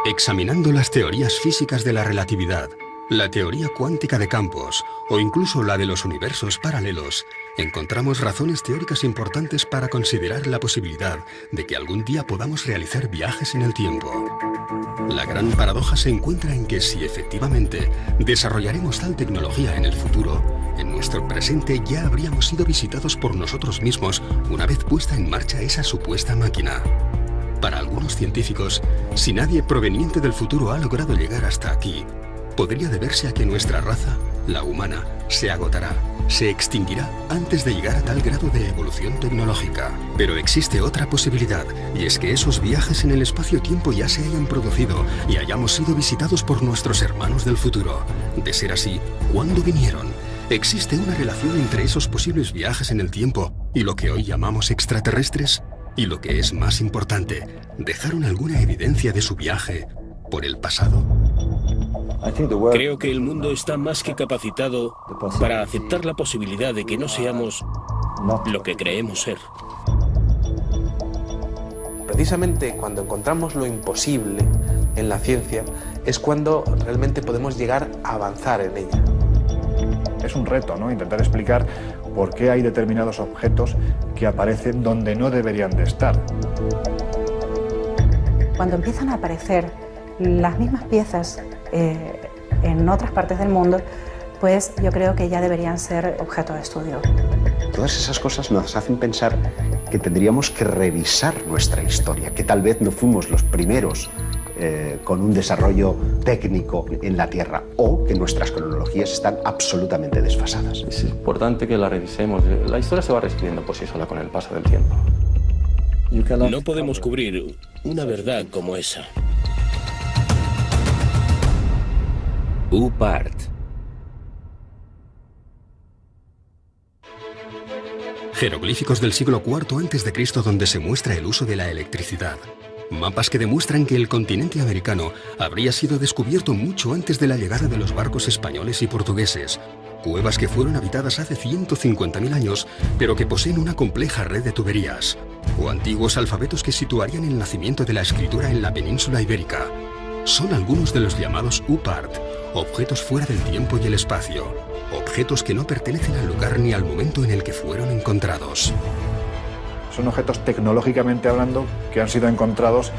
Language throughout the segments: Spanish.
Examinando las teorías físicas de la relatividad, la teoría cuántica de campos o incluso la de los universos paralelos, encontramos razones teóricas importantes para considerar la posibilidad de que algún día podamos realizar viajes en el tiempo. La gran paradoja se encuentra en que si efectivamente desarrollaremos tal tecnología en el futuro, en nuestro presente ya habríamos sido visitados por nosotros mismos una vez puesta en marcha esa supuesta máquina. Para algunos científicos, si nadie proveniente del futuro ha logrado llegar hasta aquí, podría deberse a que nuestra raza, la humana, se agotará, se extinguirá antes de llegar a tal grado de evolución tecnológica. Pero existe otra posibilidad, y es que esos viajes en el espacio-tiempo ya se hayan producido y hayamos sido visitados por nuestros hermanos del futuro. De ser así, ¿cuándo vinieron? ¿Existe una relación entre esos posibles viajes en el tiempo y lo que hoy llamamos extraterrestres? Y lo que es más importante, ¿dejaron alguna evidencia de su viaje por el pasado? Creo que el mundo está más que capacitado para aceptar la posibilidad de que no seamos lo que creemos ser. Precisamente cuando encontramos lo imposible en la ciencia es cuando realmente podemos llegar a avanzar en ella. Es un reto, ¿no? Intentar explicar por qué hay determinados objetos que aparecen donde no deberían de estar. Cuando empiezan a aparecer las mismas piezas en otras partes del mundo, pues yo creo que ya deberían ser objeto de estudio. Todas esas cosas nos hacen pensar que tendríamos que revisar nuestra historia, que tal vez no fuimos los primeros con un desarrollo técnico en la Tierra, o que nuestras cronologías están absolutamente desfasadas. Es importante que la revisemos. La historia se va reescribiendo por sí sola con el paso del tiempo. No podemos cubrir una verdad como esa. UPART. Jeroglíficos del siglo IV a.C. donde se muestra el uso de la electricidad. Mapas que demuestran que el continente americano habría sido descubierto mucho antes de la llegada de los barcos españoles y portugueses. Cuevas que fueron habitadas hace 150.000 años, pero que poseen una compleja red de tuberías. O antiguos alfabetos que situarían el nacimiento de la escritura en la península ibérica. Son algunos de los llamados UPART, objetos fuera del tiempo y el espacio. Objetos que no pertenecen al lugar ni al momento en el que fueron encontrados. Son objetos tecnológicamente hablando que han sido encontrados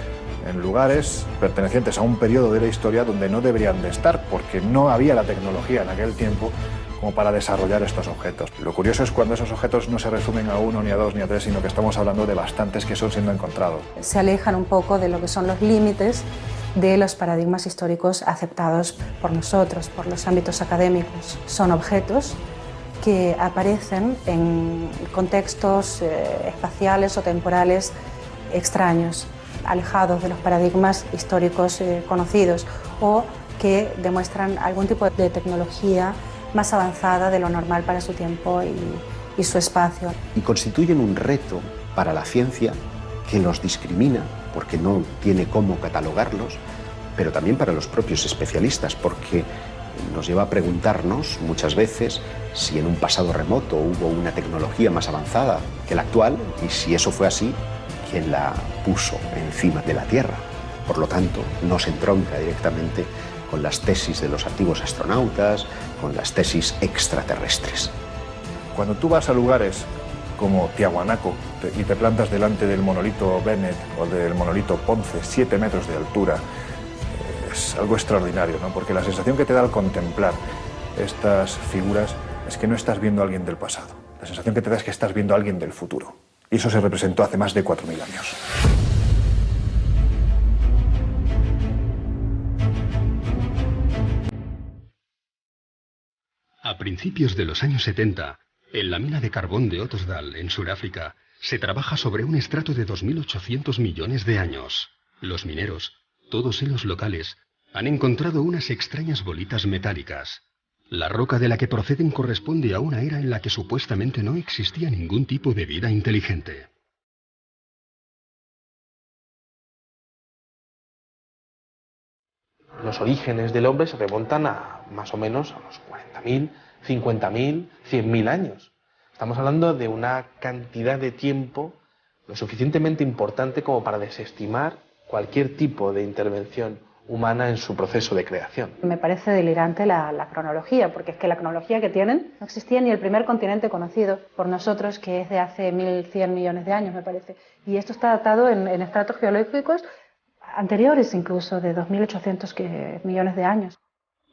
en lugares pertenecientes a un periodo de la historia donde no deberían de estar, porque no había la tecnología en aquel tiempo como para desarrollar estos objetos. Lo curioso es cuando esos objetos no se resumen a uno, ni a dos, ni a tres, sino que estamos hablando de bastantes que son siendo encontrados. Se alejan un poco de lo que son los límites de los paradigmas históricos aceptados por nosotros, por los ámbitos académicos. Son objetos que aparecen en contextos espaciales o temporales extraños, alejados de los paradigmas históricos conocidos, o que demuestran algún tipo de tecnología más avanzada de lo normal para su tiempo y su espacio. Y constituyen un reto para la ciencia que los discrimina, porque no tiene cómo catalogarlos, pero también para los propios especialistas, porque nos lleva a preguntarnos muchas veces si en un pasado remoto hubo una tecnología más avanzada que la actual, y si eso fue así, ¿quién la puso encima de la Tierra? Por lo tanto, no se entronca directamente con las tesis de los antiguos astronautas, con las tesis extraterrestres. Cuando tú vas a lugares como Tiahuanaco y te plantas delante del monolito Bennett o del monolito Ponce, 7 metros de altura, es algo extraordinario, ¿no? Porque la sensación que te da al contemplar estas figuras es que no estás viendo a alguien del pasado. La sensación que te da es que estás viendo a alguien del futuro. Y eso se representó hace más de 4.000 años. A principios de los años 70, en la mina de carbón de Ottosdal, en Sudáfrica, se trabaja sobre un estrato de 2.800 millones de años. Los mineros, todos ellos locales, han encontrado unas extrañas bolitas metálicas. La roca de la que proceden corresponde a una era en la que supuestamente no existía ningún tipo de vida inteligente. Los orígenes del hombre se remontan a más o menos a los 40.000, 50.000, 100.000 años. Estamos hablando de una cantidad de tiempo lo suficientemente importante como para desestimar cualquier tipo de intervención humana en su proceso de creación. Me parece delirante la cronología, porque es que la cronología que tienen no existía ni el primer continente conocido por nosotros, que es de hace 1.100 millones de años, me parece. Y esto está datado en estratos geológicos anteriores incluso, de 2.800 millones de años.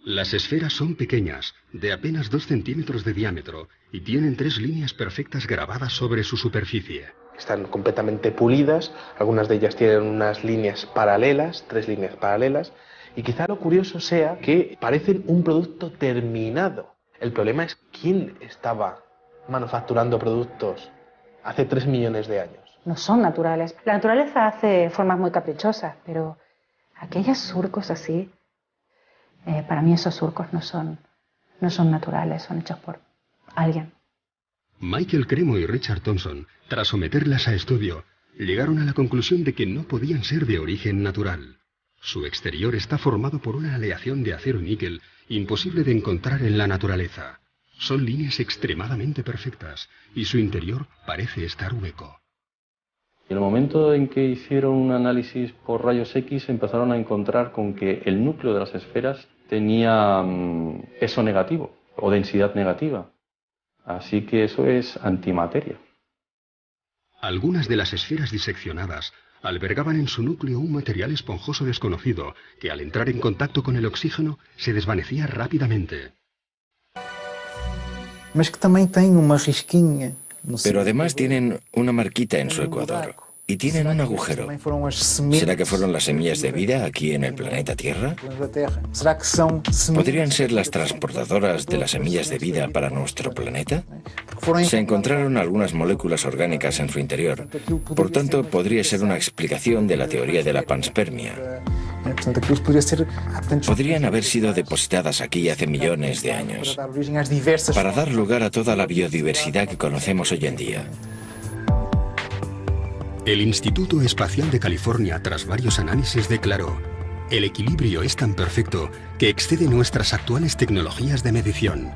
Las esferas son pequeñas, de apenas 2 centímetros de diámetro, y tienen 3 líneas perfectas grabadas sobre su superficie. Están completamente pulidas, algunas de ellas tienen unas líneas paralelas, 3 líneas paralelas, y quizá lo curioso sea que parecen un producto terminado. El problema es quién estaba manufacturando productos hace 3 millones de años. No son naturales. La naturaleza hace formas muy caprichosas, pero aquellos surcos así, para mí esos surcos no son naturales, son hechos por alguien. Michael Cremo y Richard Thompson, tras someterlas a estudio, llegaron a la conclusión de que no podían ser de origen natural. Su exterior está formado por una aleación de acero y níquel imposible de encontrar en la naturaleza. Son líneas extremadamente perfectas y su interior parece estar hueco. En el momento en que hicieron un análisis por rayos X, empezaron a encontrar con que el núcleo de las esferas tenía peso negativo o densidad negativa. Así que eso es antimateria. Algunas de las esferas diseccionadas albergaban en su núcleo un material esponjoso desconocido que al entrar en contacto con el oxígeno se desvanecía rápidamente. Pero además tienen una marquita en su ecuador y tienen un agujero. ¿Será que fueron las semillas de vida aquí en el planeta Tierra? ¿Podrían ser las transportadoras de las semillas de vida para nuestro planeta? Se encontraron algunas moléculas orgánicas en su interior. Por tanto, podría ser una explicación de la teoría de la panspermia. Podrían haber sido depositadas aquí hace millones de años para dar lugar a toda la biodiversidad que conocemos hoy en día. El Instituto Espacial de California, tras varios análisis, declaró: el equilibrio es tan perfecto que excede nuestras actuales tecnologías de medición.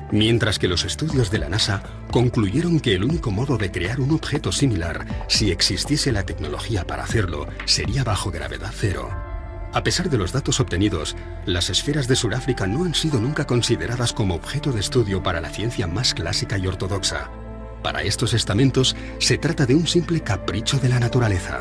Mientras que los estudios de la NASA concluyeron que el único modo de crear un objeto similar, si existiese la tecnología para hacerlo, sería bajo gravedad cero. A pesar de los datos obtenidos, las esferas de Sudáfrica no han sido nunca consideradas como objeto de estudio para la ciencia más clásica y ortodoxa. Para estos estamentos, se trata de un simple capricho de la naturaleza.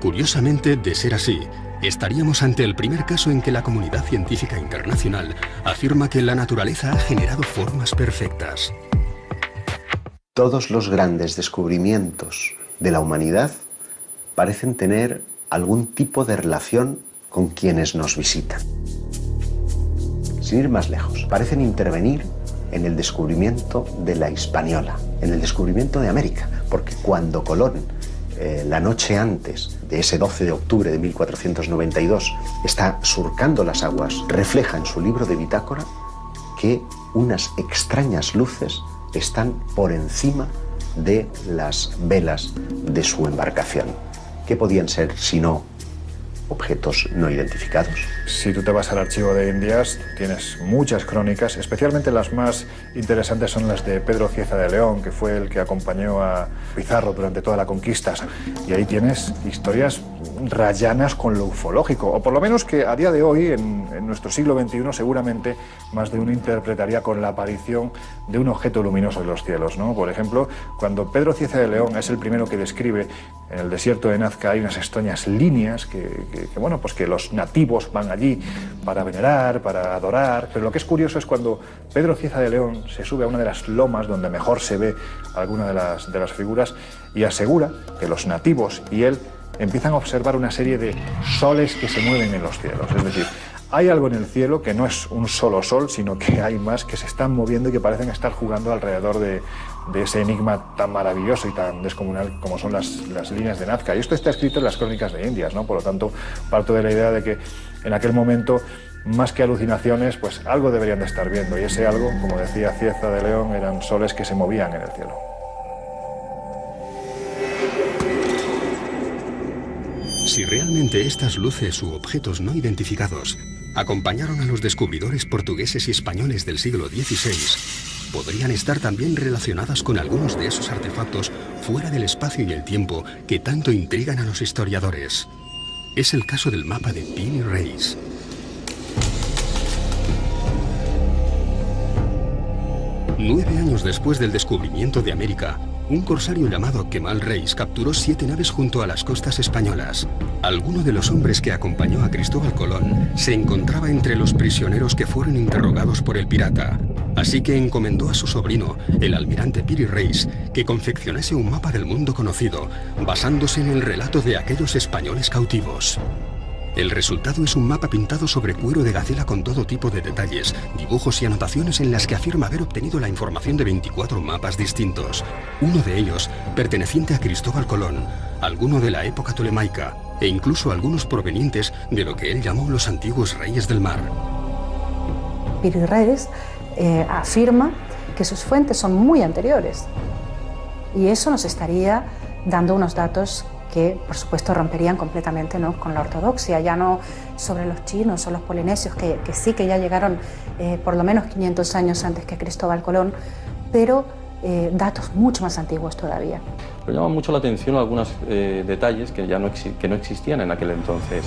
Curiosamente, de ser así, estaríamos ante el primer caso en que la comunidad científica internacional afirma que la naturaleza ha generado formas perfectas. Todos los grandes descubrimientos de la humanidad parecen tener algún tipo de relación con quienes nos visitan. Sin ir más lejos, parecen intervenir en el descubrimiento de la Hispaniola, en el descubrimiento de América, porque cuando Colón, la noche antes de ese 12 de octubre de 1492, está surcando las aguas, refleja en su libro de bitácora que unas extrañas luces están por encima de las velas de su embarcación. ¿Qué podían ser sino objetos no identificados? Si tú te vas al archivo de Indias, tienes muchas crónicas, especialmente las más interesantes son las de Pedro Cieza de León, que fue el que acompañó a Pizarro durante toda la conquista. Y ahí tienes historias rayanas con lo ufológico, o por lo menos que a día de hoy, en nuestro siglo XXI, seguramente más de uno interpretaría con la aparición de un objeto luminoso en los cielos, ¿no? Por ejemplo, cuando Pedro Cieza de León es el primero que describe en el desierto de Nazca hay unas extrañas líneas bueno, pues que los nativos van allí para venerar, para adorar, pero lo que es curioso es cuando Pedro Cieza de León se sube a una de las lomas donde mejor se ve alguna de las figuras y asegura que los nativos y él empiezan a observar una serie de soles que se mueven en los cielos, es decir, hay algo en el cielo que no es un solo sol, sino que hay más que se están moviendo y que parecen estar jugando alrededor de ese enigma tan maravilloso y tan descomunal como son las líneas de Nazca. Y esto está escrito en las crónicas de Indias, ¿no? Por lo tanto, parto de la idea de que en aquel momento, más que alucinaciones, pues algo deberían de estar viendo. Y ese algo, como decía Cieza de León, eran soles que se movían en el cielo. Si realmente estas luces u objetos no identificados acompañaron a los descubridores portugueses y españoles del siglo XVI, podrían estar también relacionadas con algunos de esos artefactos fuera del espacio y el tiempo que tanto intrigan a los historiadores. Es el caso del mapa de Piri Reis. Nueve años después del descubrimiento de América, un corsario llamado Kemal Reis capturó 7 naves junto a las costas españolas. Alguno de los hombres que acompañó a Cristóbal Colón se encontraba entre los prisioneros que fueron interrogados por el pirata. Así que encomendó a su sobrino, el almirante Piri Reis, que confeccionase un mapa del mundo conocido, basándose en el relato de aquellos españoles cautivos. El resultado es un mapa pintado sobre cuero de gacela con todo tipo de detalles, dibujos y anotaciones en las que afirma haber obtenido la información de 24 mapas distintos. Uno de ellos, perteneciente a Cristóbal Colón, alguno de la época tolemaica, e incluso algunos provenientes de lo que él llamó los antiguos reyes del mar. Piri Reis afirma que sus fuentes son muy anteriores, y eso nos estaría dando unos datos que, por supuesto, romperían completamente, ¿no?, con la ortodoxia, ya no sobre los chinos o los polinesios, que sí que ya llegaron por lo menos 500 años antes que Cristóbal Colón, pero datos mucho más antiguos todavía. Pero llama mucho la atención algunos detalles que ya no existían en aquel entonces,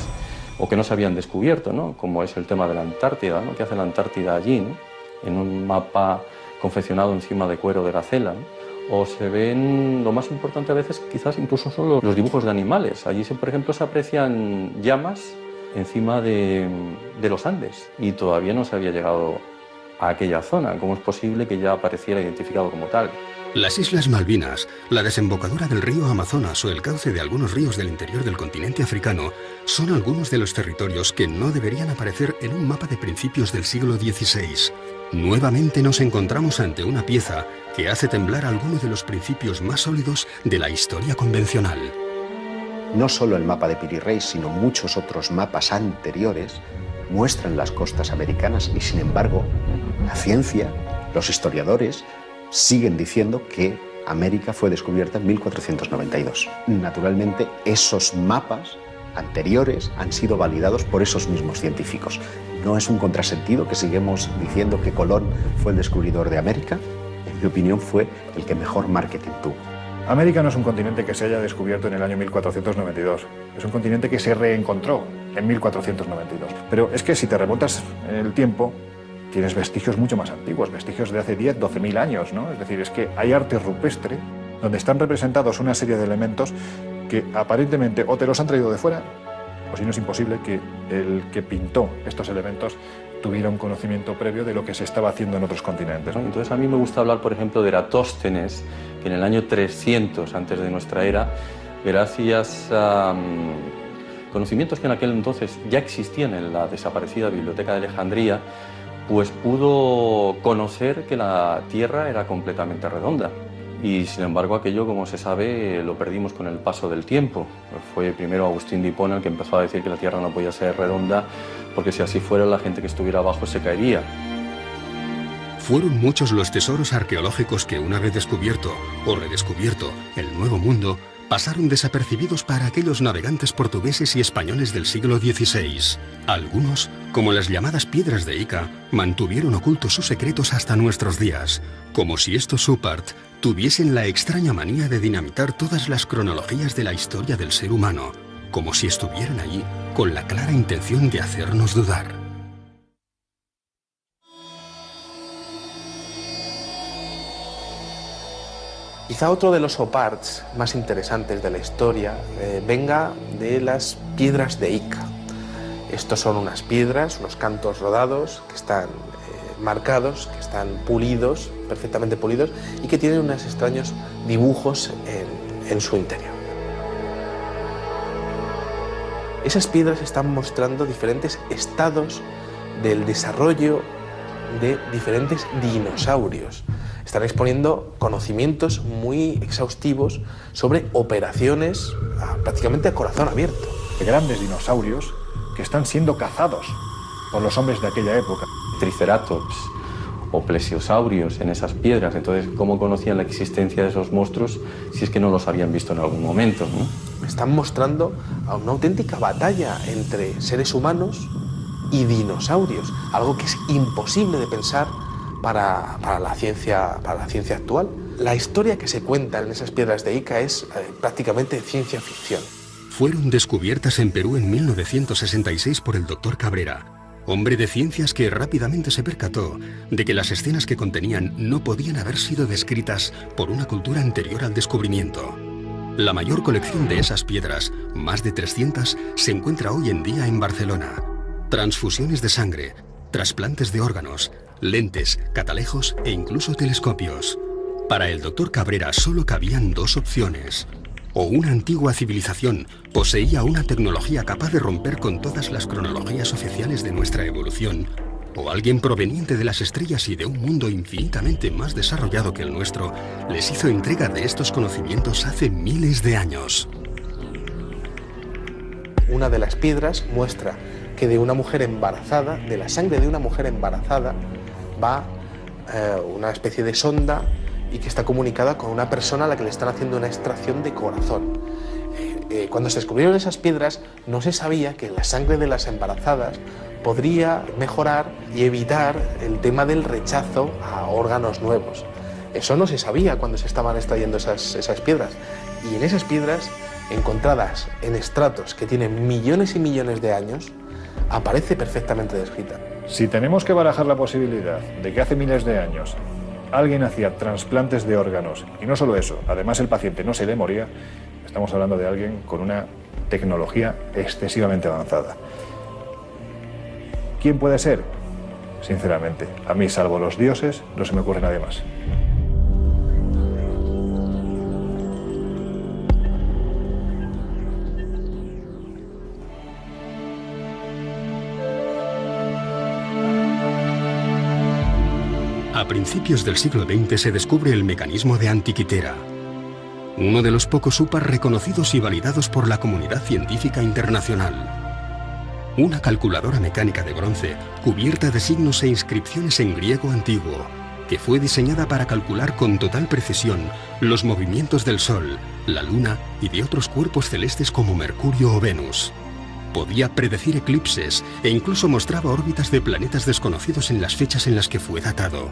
o que no se habían descubierto, ¿no?, como es el tema de la Antártida, ¿no?, ¿qué hace la Antártida allí, ¿no?, en un mapa confeccionado encima de cuero de gacela, ¿no? O se ven, lo más importante a veces quizás incluso son los dibujos de animales. Allí, por ejemplo, se aprecian llamas encima de los Andes y todavía no se había llegado a aquella zona. ¿Cómo es posible que ya apareciera identificado como tal? Las Islas Malvinas, la desembocadura del río Amazonas o el cauce de algunos ríos del interior del continente africano son algunos de los territorios que no deberían aparecer en un mapa de principios del siglo XVI. Nuevamente nos encontramos ante una pieza que hace temblar algunos de los principios más sólidos de la historia convencional. No solo el mapa de Piri Reis, sino muchos otros mapas anteriores muestran las costas americanas y, sin embargo, la ciencia, los historiadores, siguen diciendo que América fue descubierta en 1492. Naturalmente, esos mapas anteriores han sido validados por esos mismos científicos. No es un contrasentido que sigamos diciendo que Colón fue el descubridor de América. En mi opinión, fue el que mejor marketing tuvo. América no es un continente que se haya descubierto en el año 1492. Es un continente que se reencontró en 1492. Pero es que si te remontas en el tiempo, tienes vestigios mucho más antiguos, vestigios de hace 10, 12.000 años, ¿no? Es decir, es que hay arte rupestre donde están representados una serie de elementos que aparentemente o te los han traído de fuera, o si no es imposible que el que pintó estos elementos tuviera un conocimiento previo de lo que se estaba haciendo en otros continentes, ¿no? Entonces a mí me gusta hablar, por ejemplo, de Eratóstenes, que en el año 300 antes de nuestra era, gracias a conocimientos que en aquel entonces ya existían en la desaparecida Biblioteca de Alejandría, pues pudo conocer que la Tierra era completamente redonda. Y sin embargo aquello, como se sabe, lo perdimos con el paso del tiempo. Fue primero Agustín de Hipona el que empezó a decir que la Tierra no podía ser redonda, porque si así fuera la gente que estuviera abajo se caería. Fueron muchos los tesoros arqueológicos que, una vez descubierto o redescubierto el Nuevo Mundo, pasaron desapercibidos para aquellos navegantes portugueses y españoles del siglo XVI. Algunos, como las llamadas piedras de Ica, mantuvieron ocultos sus secretos hasta nuestros días, como si estos Supart tuviesen la extraña manía de dinamitar todas las cronologías de la historia del ser humano, como si estuvieran allí con la clara intención de hacernos dudar. Quizá otro de los oparts más interesantes de la historia venga de las piedras de Ica. Estos son unas piedras, unos cantos rodados que están marcados, que están pulidos, perfectamente pulidos, y que tienen unos extraños dibujos en su interior. Esas piedras están mostrando diferentes estados del desarrollo de diferentes dinosaurios. Están exponiendo conocimientos muy exhaustivos sobre operaciones prácticamente a corazón abierto. Grandes dinosaurios que están siendo cazados por los hombres de aquella época. Triceratops o plesiosaurios en esas piedras. Entonces, ¿cómo conocían la existencia de esos monstruos si es que no los habían visto en algún momento, ¿no? Están mostrando a una auténtica batalla entre seres humanos y dinosaurios, algo que es imposible de pensar para la ciencia actual. La historia que se cuenta en esas piedras de Ica es prácticamente ciencia ficción. fueron descubiertas en Perú en 1966 por el Dr. Cabrera, hombre de ciencias que rápidamente se percató de que las escenas que contenían no podían haber sido descritas por una cultura anterior al descubrimiento. La mayor colección de esas piedras, más de 300, se encuentra hoy en día en Barcelona. Transfusiones de sangre, trasplantes de órganos, lentes, catalejos e incluso telescopios. Para el Dr. Cabrera solo cabían dos opciones. O una antigua civilización poseía una tecnología capaz de romper con todas las cronologías oficiales de nuestra evolución, o alguien proveniente de las estrellas y de un mundo infinitamente más desarrollado que el nuestro les hizo entrega de estos conocimientos hace miles de años. Una de las piedras muestra que de una mujer embarazada, de la sangre de una mujer embarazada, va una especie de sonda y que está comunicada con una persona a la que le están haciendo una extracción de corazón. Cuando se descubrieron esas piedras, no se sabía que la sangre de las embarazadas podría mejorar y evitar el tema del rechazo a órganos nuevos. Eso no se sabía cuando se estaban extrayendo esas piedras. Y en esas piedras, encontradas en estratos que tienen millones y millones de años, aparece perfectamente descrita. Si tenemos que barajar la posibilidad de que hace miles de años alguien hacía trasplantes de órganos, y no solo eso, además el paciente no se le moría, estamos hablando de alguien con una tecnología excesivamente avanzada. ¿Quién puede ser? Sinceramente, a mí, salvo los dioses, no se me ocurre nadie más. A principios del siglo XX se descubre el mecanismo de Antikythera, uno de los pocos UPAs reconocidos y validados por la comunidad científica internacional. Una calculadora mecánica de bronce cubierta de signos e inscripciones en griego antiguo, que fue diseñada para calcular con total precisión los movimientos del Sol, la Luna y de otros cuerpos celestes como Mercurio o Venus. Podía predecir eclipses e incluso mostraba órbitas de planetas desconocidos en las fechas en las que fue datado.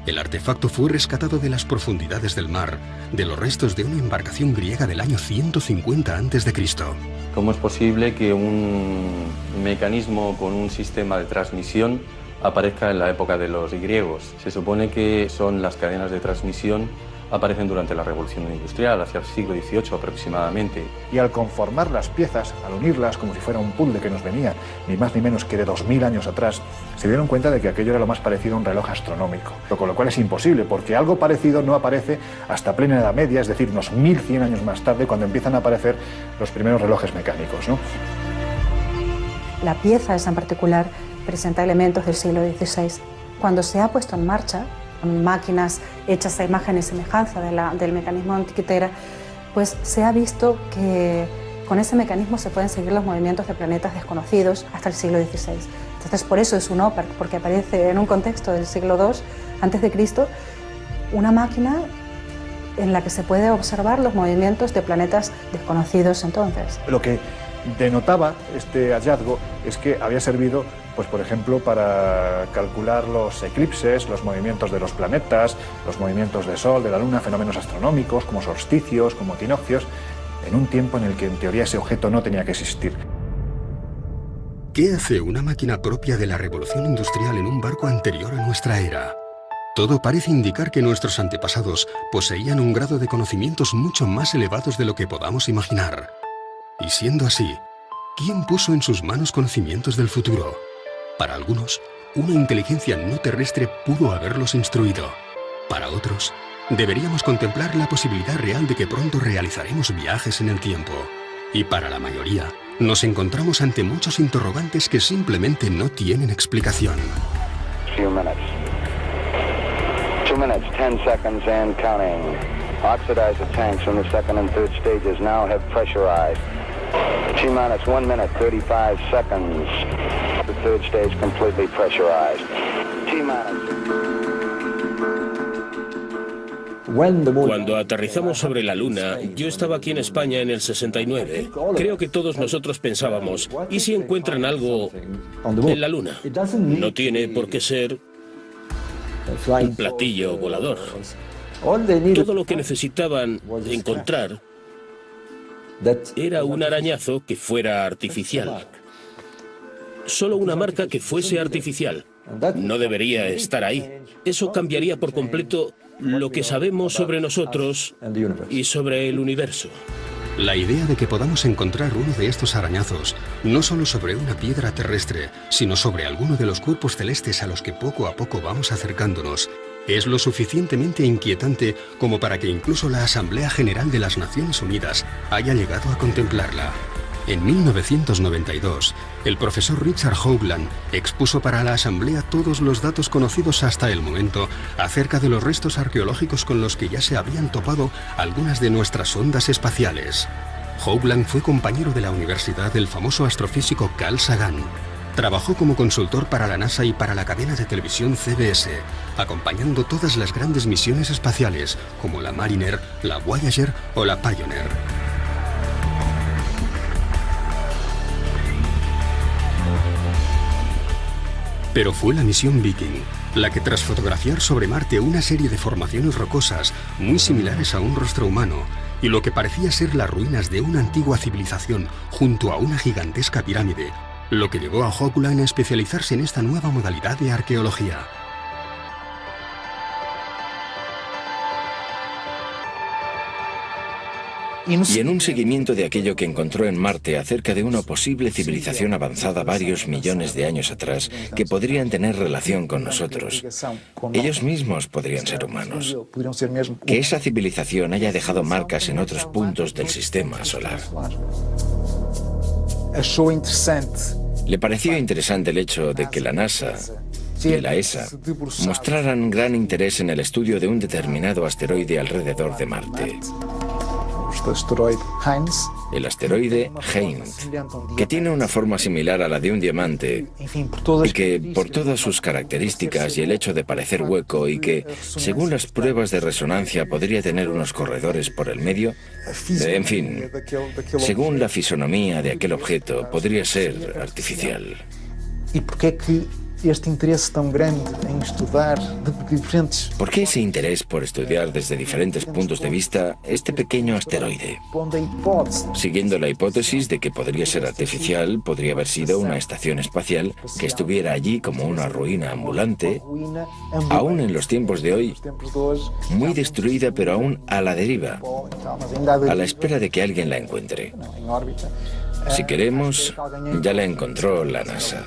El artefacto fue rescatado de las profundidades del mar, de los restos de una embarcación griega del año 150 a.C. ¿Cómo es posible que un mecanismo con un sistema de transmisión aparezca en la época de los griegos? Se supone que son las cadenas de transmisión aparecen durante la Revolución Industrial, hacia el siglo XVIII aproximadamente. Y al conformar las piezas, al unirlas como si fuera un puzzle que nos venía ni más ni menos que de 2000 años atrás, se dieron cuenta de que aquello era lo más parecido a un reloj astronómico. Con lo cual es imposible, porque algo parecido no aparece hasta plena Edad Media, es decir, unos 1100 años más tarde, cuando empiezan a aparecer los primeros relojes mecánicos, ¿no? La pieza esa en particular presenta elementos del siglo XVI. Cuando se ha puesto en marcha, máquinas hechas a imagen y semejanza del mecanismo de Antikythera, pues se ha visto que con ese mecanismo se pueden seguir los movimientos de planetas desconocidos hasta el siglo XVI. Entonces, por eso es un OPAR, porque aparece en un contexto del siglo II a.C. una máquina en la que se puede observar los movimientos de planetas desconocidos entonces. Lo que denotaba este hallazgo es que había servido, pues por ejemplo, para calcular los eclipses, los movimientos de los planetas, los movimientos del Sol, de la Luna, fenómenos astronómicos como solsticios, como equinoccios, en un tiempo en el que en teoría ese objeto no tenía que existir. ¿Qué hace una máquina propia de la revolución industrial en un barco anterior a nuestra era? Todo parece indicar que nuestros antepasados poseían un grado de conocimientos mucho más elevados de lo que podamos imaginar. Y siendo así, ¿quién puso en sus manos conocimientos del futuro? Para algunos, una inteligencia no terrestre pudo haberlos instruido. Para otros, deberíamos contemplar la posibilidad real de que pronto realizaremos viajes en el tiempo. Y para la mayoría, nos encontramos ante muchos interrogantes que simplemente no tienen explicación. 2 minutes. 2 minutes, 10 seconds and counting. Oxidizer tanks from the second and third stages now have pressurized. T-minus 1 minute, 35 seconds. The third stage completely pressurized. Cuando aterrizamos sobre la Luna, yo estaba aquí en España en el 69. Creo que todos nosotros pensábamos, ¿y si encuentran algo en la Luna? No tiene por qué ser un platillo volador. Todo lo que necesitaban encontrar Era un arañazo que fuera artificial. Solo una marca que fuese artificial. No debería estar ahí. Eso cambiaría por completo lo que sabemos sobre nosotros y sobre el universo. La idea de que podamos encontrar uno de estos arañazos, no solo sobre una piedra terrestre, sino sobre alguno de los cuerpos celestes a los que poco a poco vamos acercándonos, es lo suficientemente inquietante como para que incluso la Asamblea General de las Naciones Unidas haya llegado a contemplarla. En 1992, el profesor Richard Hoagland expuso para la Asamblea todos los datos conocidos hasta el momento acerca de los restos arqueológicos con los que ya se habían topado algunas de nuestras sondas espaciales. Hoagland fue compañero de la universidad del famoso astrofísico Carl Sagan. Trabajó como consultor para la NASA y para la cadena de televisión CBS, acompañando todas las grandes misiones espaciales, como la Mariner, la Voyager o la Pioneer. Pero fue la misión Viking la que, tras fotografiar sobre Marte una serie de formaciones rocosas muy similares a un rostro humano y lo que parecía ser las ruinas de una antigua civilización junto a una gigantesca pirámide, lo que llevó a Hoagland a especializarse en esta nueva modalidad de arqueología. Y en un seguimiento de aquello que encontró en Marte acerca de una posible civilización avanzada varios millones de años atrás que podrían tener relación con nosotros. Ellos mismos podrían ser humanos. Que esa civilización haya dejado marcas en otros puntos del sistema solar. Le pareció interesante el hecho de que la NASA y la ESA mostraran gran interés en el estudio de un determinado asteroide alrededor de Marte. El asteroide Heinz, que tiene una forma similar a la de un diamante y que, por todas sus características y el hecho de parecer hueco y que, según las pruebas de resonancia, podría tener unos corredores por el medio, en fin, según la fisonomía de aquel objeto, podría ser artificial. ¿Por qué ese interés por estudiar desde diferentes puntos de vista este pequeño asteroide? Siguiendo la hipótesis de que podría ser artificial, podría haber sido una estación espacial que estuviera allí como una ruina ambulante, aún en los tiempos de hoy, muy destruida pero aún a la deriva, a la espera de que alguien la encuentre. Si queremos, ya la encontró la NASA.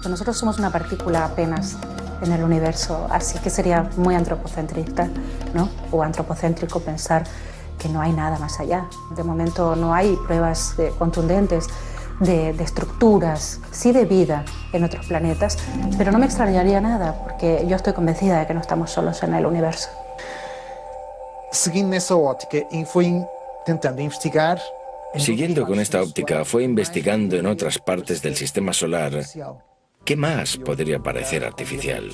Nosotros somos una partícula apenas en el universo, así que sería muy antropocentrista, ¿no? O antropocéntrico pensar que no hay nada más allá. De momento no hay pruebas contundentes de estructuras, sí de vida en otros planetas, pero no me extrañaría nada porque yo estoy convencida de que no estamos solos en el universo. Siguiendo con esta óptica, fue investigando en otras partes del sistema solar. ¿Qué más podría parecer artificial?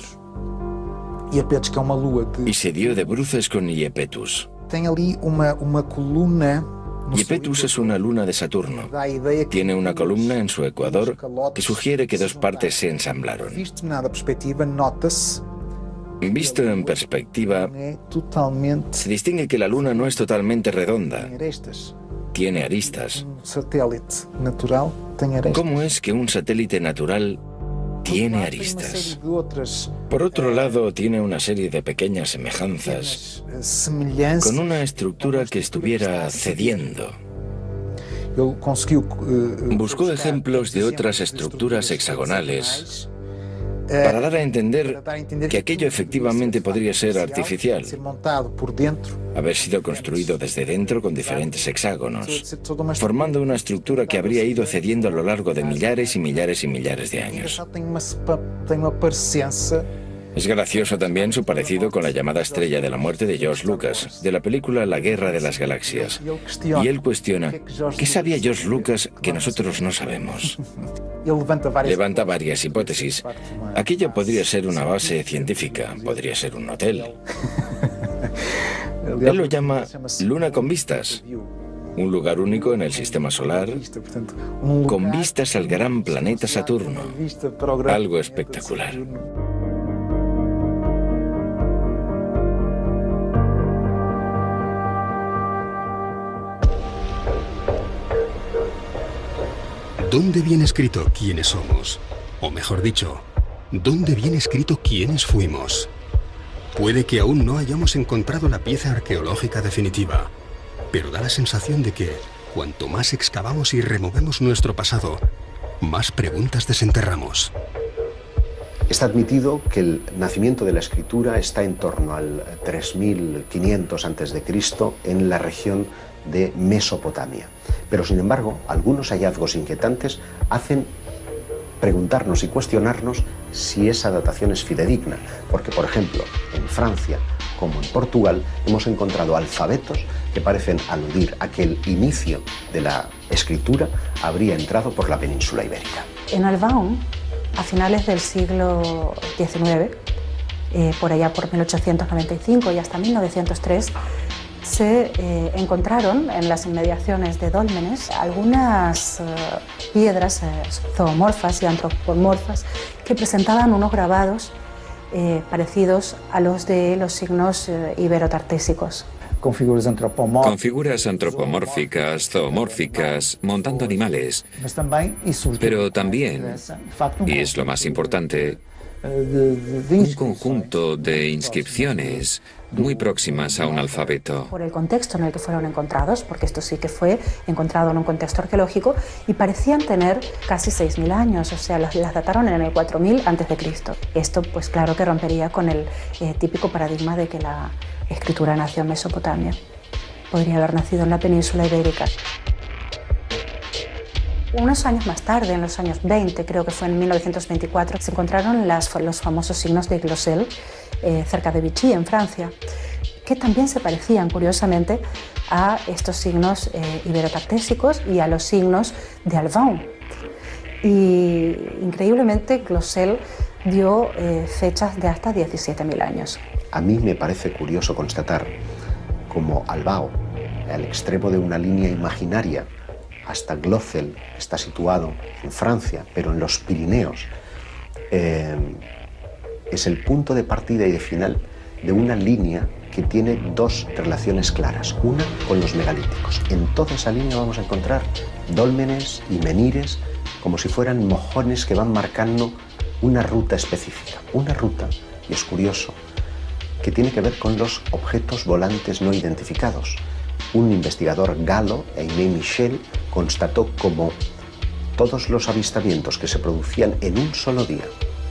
Y se dio de bruces con Iapetus. Iapetus es una luna de Saturno. Tiene una columna en su ecuador que sugiere que dos partes se ensamblaron. Visto en perspectiva, se distingue que la luna no es totalmente redonda. Tiene aristas. ¿Cómo es que un satélite natural tiene aristas? Por otro lado, tiene una serie de pequeñas semejanzas con una estructura que estuviera cediendo. Buscó ejemplos de otras estructuras hexagonales para dar a entender que aquello efectivamente podría ser artificial, haber sido construido desde dentro con diferentes hexágonos, formando una estructura que habría ido cediendo a lo largo de millares y millares y millares de años. Es gracioso también su parecido con la llamada Estrella de la Muerte de George Lucas, de la película La Guerra de las Galaxias. Y él cuestiona, ¿qué sabía George Lucas que nosotros no sabemos? Levanta varias hipótesis. Aquello podría ser una base científica, podría ser un hotel. Él lo llama Luna con vistas. Un lugar único en el sistema solar, con vistas al gran planeta Saturno. Algo espectacular. ¿Dónde viene escrito quiénes somos? O mejor dicho, ¿dónde viene escrito quiénes fuimos? Puede que aún no hayamos encontrado la pieza arqueológica definitiva, pero da la sensación de que, cuanto más excavamos y removemos nuestro pasado, más preguntas desenterramos. Está admitido que el nacimiento de la escritura está en torno al 3500 a.C. en la región de Mesopotamia. Pero sin embargo, algunos hallazgos inquietantes hacen preguntarnos y cuestionarnos si esa datación es fidedigna, porque por ejemplo, en Francia como en Portugal hemos encontrado alfabetos que parecen aludir a que el inicio de la escritura habría entrado por la península ibérica. En Albaon, a finales del siglo XIX, por allá por 1895 y hasta 1903, se encontraron en las inmediaciones de Dólmenes algunas piedras zoomorfas y antropomorfas que presentaban unos grabados parecidos a los de los signos iberotartésicos. Con figuras antropomórficas, zoomórficas, montando animales. Pero también, y es lo más importante, un conjunto de inscripciones muy próximas a un alfabeto. Por el contexto en el que fueron encontrados, porque esto sí que fue encontrado en un contexto arqueológico, y parecían tener casi 6.000 años, o sea, las dataron en el 4000 a.C. Esto, pues claro que rompería con el típico paradigma de que la escritura nació en Mesopotamia. Podría haber nacido en la península ibérica. Unos años más tarde, en los años 20, creo que fue en 1924, se encontraron los famosos signos de Glosel cerca de Vichy, en Francia, que también se parecían, curiosamente, a estos signos iberotartésicos y a los signos de Albaon. Y increíblemente, Glosel dio fechas de hasta 17.000 años. A mí me parece curioso constatar cómo Albaon, al extremo de una línea imaginaria, hasta Glosel, que está situado en Francia, pero en los Pirineos, es el punto de partida y de final de una línea que tiene dos relaciones claras. Una con los megalíticos. En toda esa línea vamos a encontrar dólmenes y menires como si fueran mojones que van marcando una ruta específica. Una ruta, y es curioso, que tiene que ver con los objetos volantes no identificados. Un investigador galo, Aimé Michel, constató cómo todos los avistamientos que se producían en un solo día,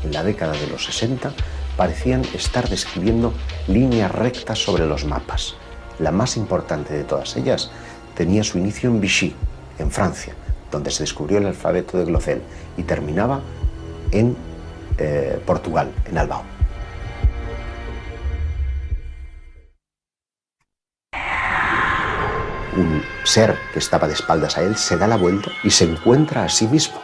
en la década de los 60, parecían estar describiendo líneas rectas sobre los mapas. La más importante de todas ellas tenía su inicio en Vichy, en Francia, donde se descubrió el alfabeto de Glosel, y terminaba en Portugal, en Albaon. Un ser que estaba de espaldas a él se da la vuelta y se encuentra a sí mismo.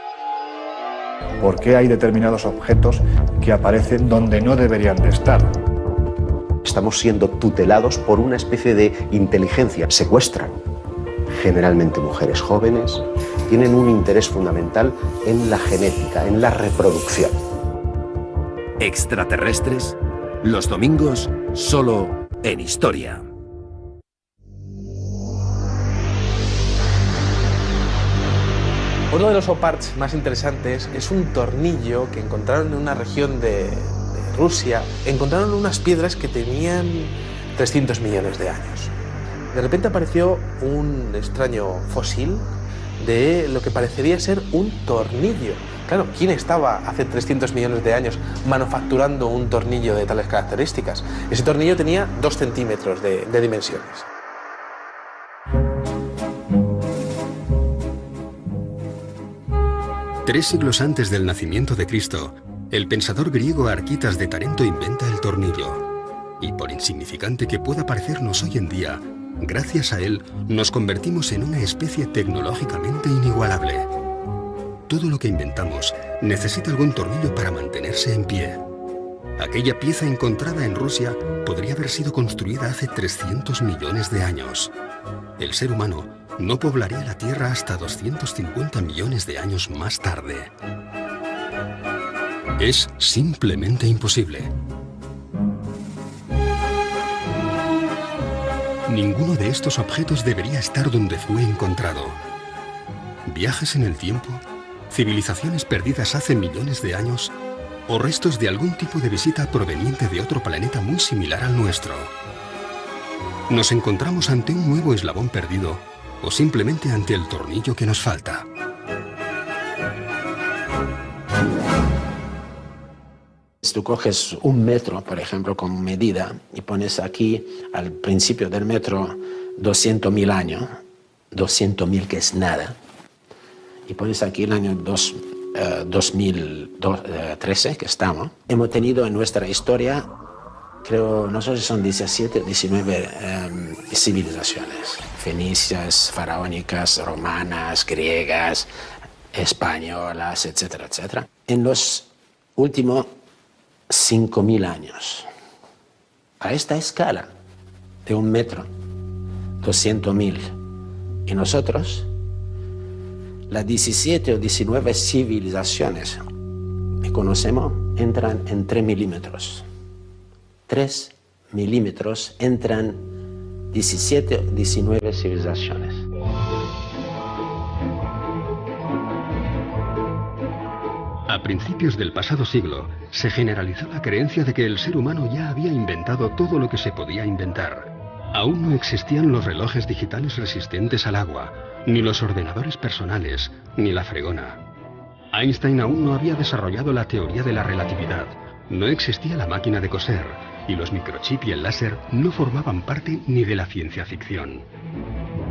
¿Por qué hay determinados objetos que aparecen donde no deberían de estar? Estamos siendo tutelados por una especie de inteligencia. Secuestran generalmente mujeres jóvenes, tienen un interés fundamental en la genética, en la reproducción. Extraterrestres, los domingos, solo en Historia. Uno de los oparts más interesantes es un tornillo que encontraron en una región de Rusia. Encontraron unas piedras que tenían 300 millones de años. De repente apareció un extraño fósil de lo que parecería ser un tornillo. Claro, ¿quién estaba hace 300 millones de años manufacturando un tornillo de tales características? Ese tornillo tenía 2 centímetros de dimensiones. Tres siglos antes del nacimiento de Cristo, el pensador griego Arquitas de Tarento inventa el tornillo. Y por insignificante que pueda parecernos hoy en día, gracias a él nos convertimos en una especie tecnológicamente inigualable. Todo lo que inventamos necesita algún tornillo para mantenerse en pie. Aquella pieza encontrada en Rusia podría haber sido construida hace 300 millones de años. El ser humano no poblaría la Tierra hasta 250 millones de años más tarde. Es simplemente imposible. Ninguno de estos objetos debería estar donde fue encontrado. Viajes en el tiempo, civilizaciones perdidas hace millones de años o restos de algún tipo de visita proveniente de otro planeta muy similar al nuestro. ¿Nos encontramos ante un nuevo eslabón perdido o simplemente ante el tornillo que nos falta? Si tú coges un metro, por ejemplo, como medida y pones aquí al principio del metro 200.000 años, 200.000 que es nada, y pones aquí el año 2013 que estamos, hemos tenido en nuestra historia, creo, no sé si son 17 o 19 civilizaciones, fenicias, faraónicas, romanas, griegas, españolas, etcétera, etcétera. En los últimos 5.000 años, a esta escala de un metro, 200.000, y nosotros, las 17 o 19 civilizaciones que conocemos entran en 3 milímetros. 3 milímetros entran 17 o 19 civilizaciones. A principios del pasado siglo, se generalizó la creencia de que el ser humano ya había inventado todo lo que se podía inventar. Aún no existían los relojes digitales resistentes al agua, ni los ordenadores personales, ni la fregona. Einstein aún no había desarrollado la teoría de la relatividad, no existía la máquina de coser, y los microchips y el láser no formaban parte ni de la ciencia ficción.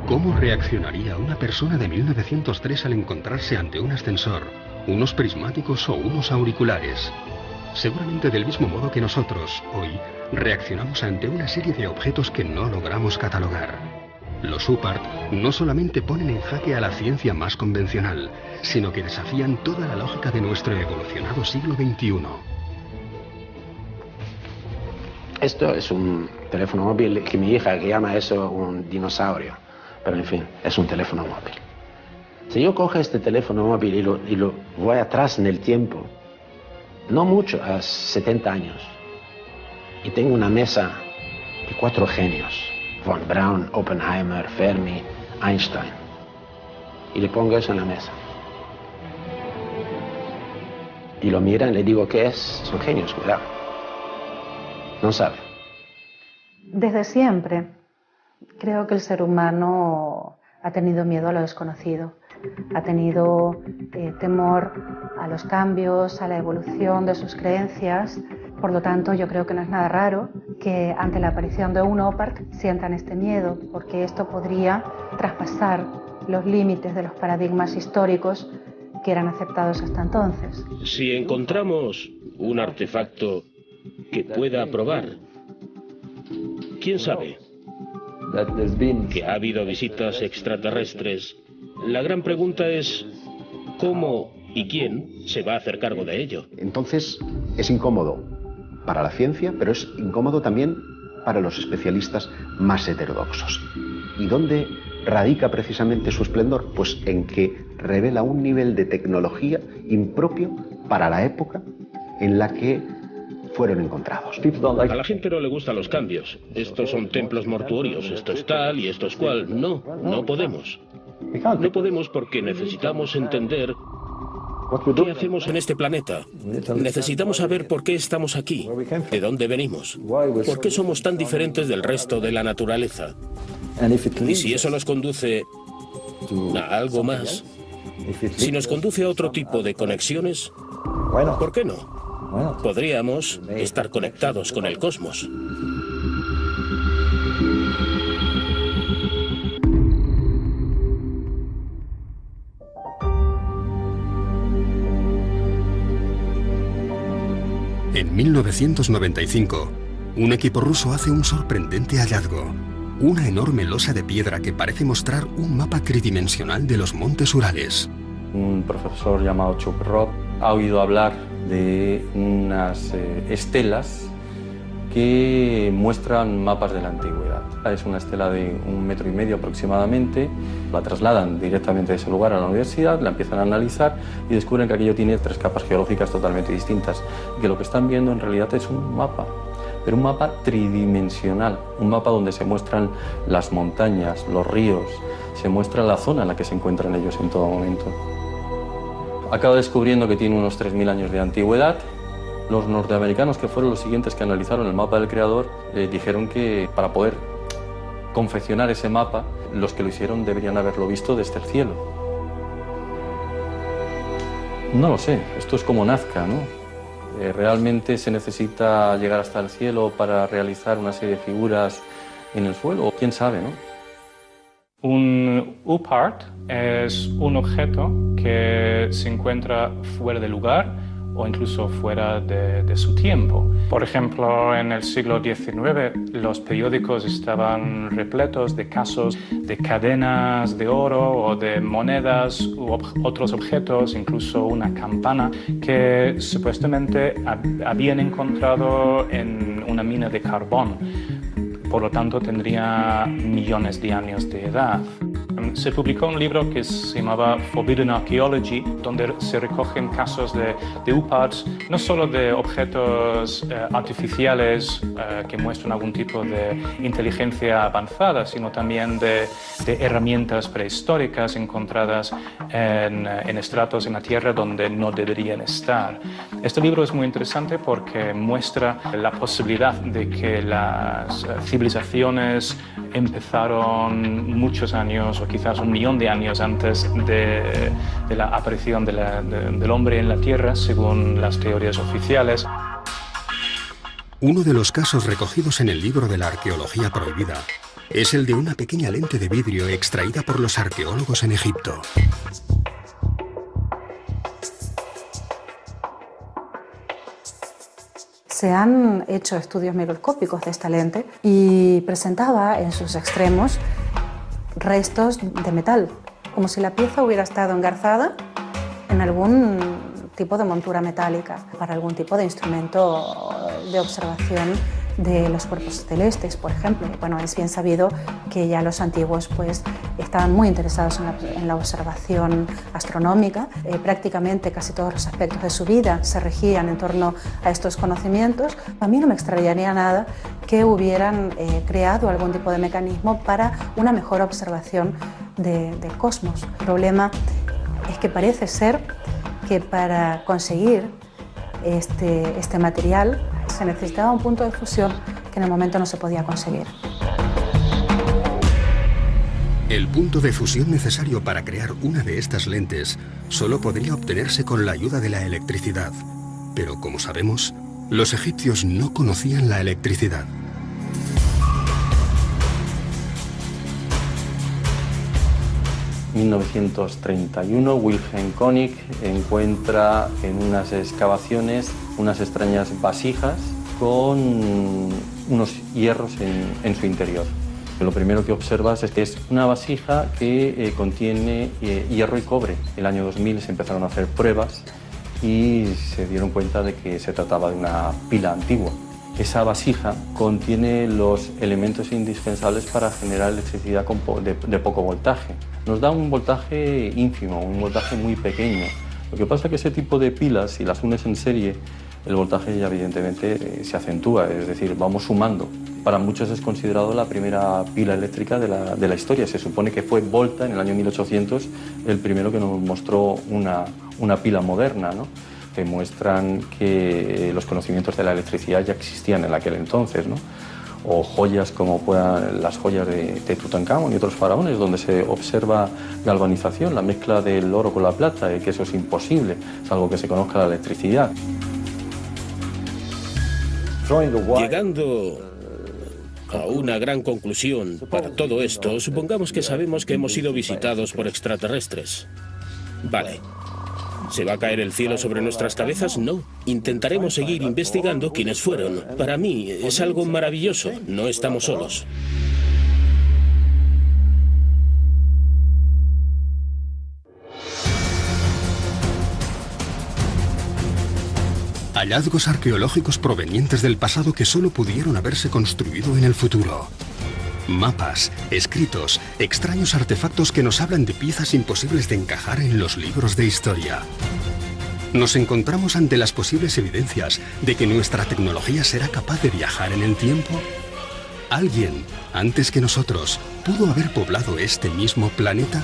¿Cómo reaccionaría una persona de 1903 al encontrarse ante un ascensor, unos prismáticos o unos auriculares? Seguramente del mismo modo que nosotros, hoy, reaccionamos ante una serie de objetos que no logramos catalogar. Los UPART no solamente ponen en jaque a la ciencia más convencional, sino que desafían toda la lógica de nuestro evolucionado siglo XXI. Esto es un teléfono móvil que mi hija que llama eso un dinosaurio, pero en fin, es un teléfono móvil. Si yo cojo este teléfono móvil y lo voy atrás en el tiempo, no mucho, a 70 años, y tengo una mesa de 4 genios, Von Braun, Oppenheimer, Fermi, Einstein, y le pongo eso en la mesa. Y lo miran, le digo, ¿qué es? Son genios, cuidado. No sabe. Desde siempre creo que el ser humano ha tenido miedo a lo desconocido, ha tenido temor a los cambios, a la evolución de sus creencias. Por lo tanto, yo creo que no es nada raro que ante la aparición de un OPART sientan este miedo, porque esto podría traspasar los límites de los paradigmas históricos que eran aceptados hasta entonces. Si encontramos un artefacto que pueda probar, ¿quién sabe? Que ha habido visitas extraterrestres. La gran pregunta es ¿cómo y quién se va a hacer cargo de ello? Entonces es incómodo para la ciencia, pero es incómodo también para los especialistas más heterodoxos. ¿Y dónde radica precisamente su esplendor? Pues en que revela un nivel de tecnología impropio para la época en la que fueron encontrados. A la gente no le gustan los cambios. Estos son templos mortuorios, esto es tal y esto es cual. No, no podemos. No podemos porque necesitamos entender qué hacemos en este planeta. Necesitamos saber por qué estamos aquí, de dónde venimos, por qué somos tan diferentes del resto de la naturaleza. Y si eso nos conduce a algo más, si nos conduce a otro tipo de conexiones, ¿por qué no? Podríamos estar conectados con el cosmos. En 1995, un equipo ruso hace un sorprendente hallazgo. Una enorme losa de piedra que parece mostrar un mapa tridimensional de los montes Urales. Un profesor llamado Chuprov ha oído hablar de unas estelas que muestran mapas de la antigüedad. Es una estela de 1,5 metros aproximadamente. La trasladan directamente de ese lugar a la universidad, la empiezan a analizar y descubren que aquello tiene 3 capas geológicas totalmente distintas. Y que lo que están viendo en realidad es un mapa, pero un mapa tridimensional, un mapa donde se muestran las montañas, los ríos, se muestra la zona en la que se encuentran ellos en todo momento. acaba descubriendo que tiene unos 3.000 años de antigüedad. Los norteamericanos, que fueron los siguientes que analizaron el mapa del creador, dijeron que para poder confeccionar ese mapa, los que lo hicieron deberían haberlo visto desde el cielo. No lo sé, esto es como Nazca, ¿no? ¿Realmente se necesita llegar hasta el cielo para realizar una serie de figuras en el suelo? ¿Quién sabe, no? Un UPART es un objeto que se encuentra fuera de lugar o incluso fuera de su tiempo. Por ejemplo, en el siglo XIX los periódicos estaban repletos de casos de cadenas de oro o de monedas u otros objetos, incluso una campana que supuestamente habían encontrado en una mina de carbón. Por lo tanto, tendría millones de años de edad. Se publicó un libro que se llamaba Forbidden Archaeology, donde se recogen casos de UPARTs, no solo de objetos artificiales que muestran algún tipo de inteligencia avanzada, sino también de herramientas prehistóricas encontradas en estratos en la Tierra donde no deberían estar. Este libro es muy interesante porque muestra la posibilidad de que las civilizaciones empezaron muchos años o quizás 1 millón de años antes de la aparición del hombre en la Tierra, según las teorías oficiales. Uno de los casos recogidos en el libro de la arqueología prohibida es el de una pequeña lente de vidrio extraída por los arqueólogos en Egipto. Se han hecho estudios microscópicos de esta lente y presentaba en sus extremos restos de metal, como si la pieza hubiera estado engarzada en algún tipo de montura metálica para algún tipo de instrumento de observación de los cuerpos celestes, por ejemplo. Bueno, es bien sabido que ya los antiguos pues, estaban muy interesados en la observación astronómica. Prácticamente casi todos los aspectos de su vida se regían en torno a estos conocimientos. A mí no me extrañaría nada que hubieran creado algún tipo de mecanismo para una mejor observación del cosmos. El problema es que parece ser que para conseguir este material se necesitaba un punto de fusión que en el momento no se podía conseguir. El punto de fusión necesario para crear una de estas lentes solo podría obtenerse con la ayuda de la electricidad. Pero como sabemos, los egipcios no conocían la electricidad. En 1931, Wilhelm König encuentra en unas excavaciones unas extrañas vasijas con unos hierros en su interior. Lo primero que observas es que es una vasija que contiene hierro y cobre. En el año 2000 se empezaron a hacer pruebas y se dieron cuenta de que se trataba de una pila antigua. Esa vasija contiene los elementos indispensables para generar electricidad de poco voltaje. Nos da un voltaje ínfimo, un voltaje muy pequeño. Lo que pasa es que ese tipo de pilas, si las unes en serie, el voltaje ya evidentemente se acentúa, es decir, vamos sumando. Para muchos es considerado la primera pila eléctrica de la historia. Se supone que fue Volta, en el año 1800, el primero que nos mostró una pila moderna, ¿no? Que muestran que los conocimientos de la electricidad ya existían en aquel entonces, ¿no? O joyas como las joyas de Tutankamón y otros faraones, donde se observa galvanización, la mezcla del oro con la plata, y que eso es imposible, salvo que se conozca la electricidad. Llegando a una gran conclusión para todo esto, supongamos que sabemos que hemos sido visitados por extraterrestres. Vale. ¿Se va a caer el cielo sobre nuestras cabezas? No. Intentaremos seguir investigando quiénes fueron. Para mí es algo maravilloso. No estamos solos. Hallazgos arqueológicos provenientes del pasado que solo pudieron haberse construido en el futuro. Mapas, escritos, extraños artefactos que nos hablan de piezas imposibles de encajar en los libros de historia. Nos encontramos ante las posibles evidencias de que nuestra tecnología será capaz de viajar en el tiempo. ¿Alguien, antes que nosotros, pudo haber poblado este mismo planeta?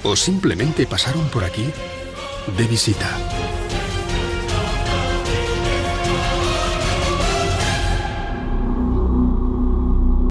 ¿O simplemente pasaron por aquí de visita.